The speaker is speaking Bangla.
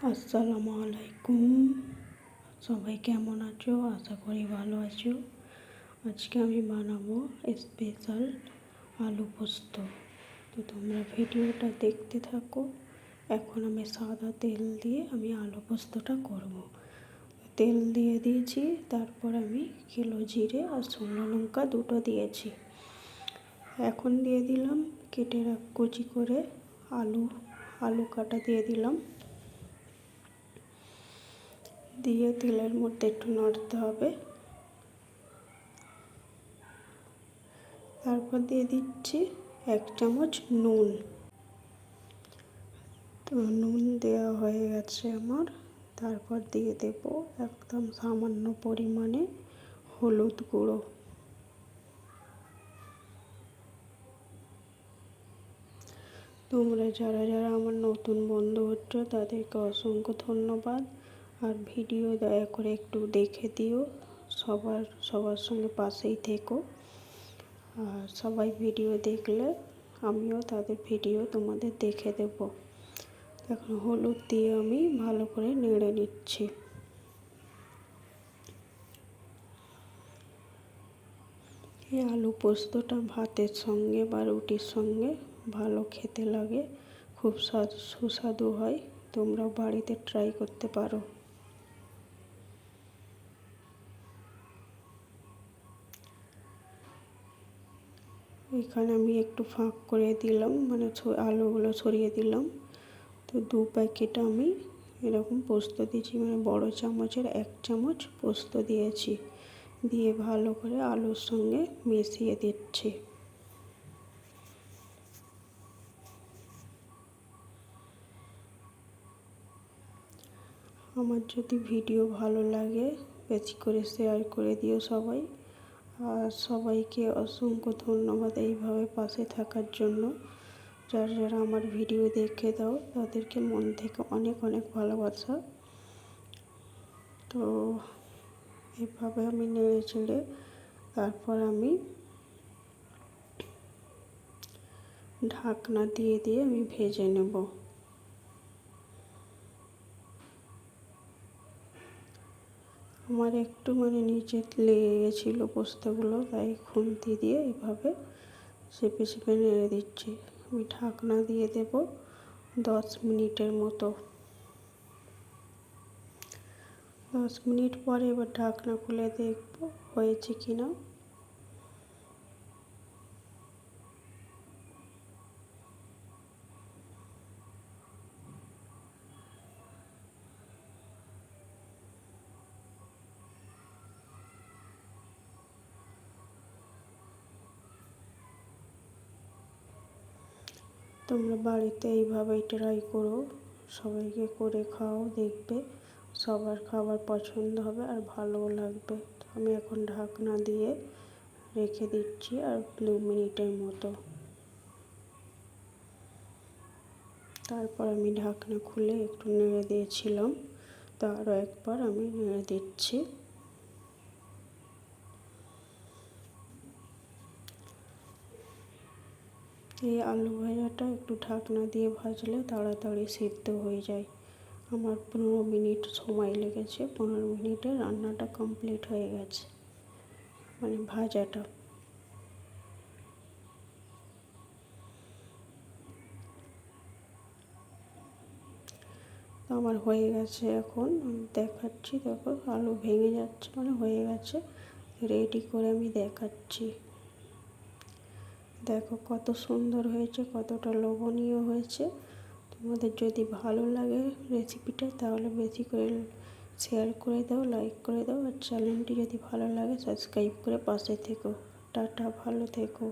আসসালামু আলাইকুম। সবাই কেমন আছো? আশা করি ভালো আছো। আজকে আমি বানাবো স্পেশাল আলু পোস্ত। তো তোমরা ভিডিওটা দেখতে থাকো। এখন আমি সাদা তেল দিয়ে আমি আলু পোস্তটা করব। তেল দিয়ে দিয়েছি, তারপর আমি কিলো জিরে আর শুকনো লঙ্কা দুটো দিয়েছি। এখন দিয়ে দিলাম কেটে কুচি করে আলু কাটা দিয়ে দিলাম। দিয়ে তেলের মধ্যে একটু নাড়তে হবে। তারপর দিয়ে দিচ্ছি 1 চামচ নুন। তো নুন দেওয়া হয়ে গেছে আমার। তারপর দিয়ে দেব একদম সামান্য পরিমাণে হলুদ গুঁড়ো। তোমরা যারা যারা আমার নতুন বন্ধু হচ্ছ তাদেরকে অসংখ্য ধন্যবাদ। আর ভিডিও দয়া করে একটু দেখে দিও, সবার সঙ্গে পাশেই থেকো। আর সবাই ভিডিও দেখলে আমিও তাদের ভিডিও তোমাদের দেখে দেব। এখন হলুদ দিয়ে আমি ভালো করে নেড়ে নিচ্ছি। এই আলু পোস্তটা ভাতের সঙ্গে বা রুটির সঙ্গে ভালো খেতে লাগে, খুব সুস্বাদু হয়। তোমরা বাড়িতে ট্রাই করতে পারো। এখানে আমি একটু ফাঁক করে দিলাম, মানে আলুগুলো ছড়িয়ে দিলাম। তো 2 প্যাকেট আমি এরকম পোস্ত দিয়েছি, মানে বড় চামচের 1 চামচ পোস্ত দিয়েছি। দিয়ে ভালো করে আলুর সঙ্গে মিশিয়ে দিচ্ছি। আমার যদি ভিডিও ভালো লাগে বেশি করে শেয়ার করে দিও সবাই। আর সবাইকে অসংখ্য ধন্যবাদ এইভাবে পাশে থাকার জন্য। যারা যারা আমার ভিডিও দেখে দাও তাদেরকে মন থেকে অনেক অনেক ভালোবাসা। তো এভাবে আমি নেড়ে চেড়ে তারপর আমি ঢাকনা দিয়ে আমি ভেজে নেব। আমার একটু নিচে লেগে গেছিলো পোস্তগুলো, তাই খুন্তি দিয়ে এভাবে চেপে চেপে নেড়ে দিচ্ছি। আমি ঢাকনা দিয়ে দেব 10 মিনিটের মতো। 10 মিনিট পরে এবার ঢাকনা খুলে দেখব হয়েছে কিনা। তোমরা বাড়িতে এইভাবেই ট্রাই করো, সবাইকে করে খাও, দেখবে সবার খাবার পছন্দ হবে আর ভালোও লাগবে। আমি এখন ঢাকনা দিয়ে রেখে দিচ্ছি আর 2 মিনিটের মতো। তারপর আমি ঢাকনা খুলে একটু নেড়ে দিয়েছিলাম, তো আরও একবার আমি নেড়ে দিচ্ছি। এই আলু ভাজাটা একটু ঢাকনা দিয়ে ভাজলে তাড়াতাড়ি সিদ্ধ হয়ে যায়। আমার 15 মিনিট সময় লেগেছে। 15 মিনিটে রান্নাটা কমপ্লিট হয়ে গেছে, মানে ভাজাটা। আমার হয়ে গেছে। এখন আমি দেখাচ্ছি, দেখো আলু ভেঙে যাচ্ছে, মানে হয়ে গেছে। রেডি করে আমি দেখাচ্ছি। দেখো কত সুন্দর হয়েছে, কতটা লোভনীয় হয়েছে। তোমাদের যদি ভালো লাগে রেসিপিটা তাহলে বেশি করে শেয়ার করে দাও, লাইক করে দাও। আর চ্যানেলটি যদি ভালো লাগে সাবস্ক্রাইব করে পাশে থেকো। টাটা, ভালো থেকো।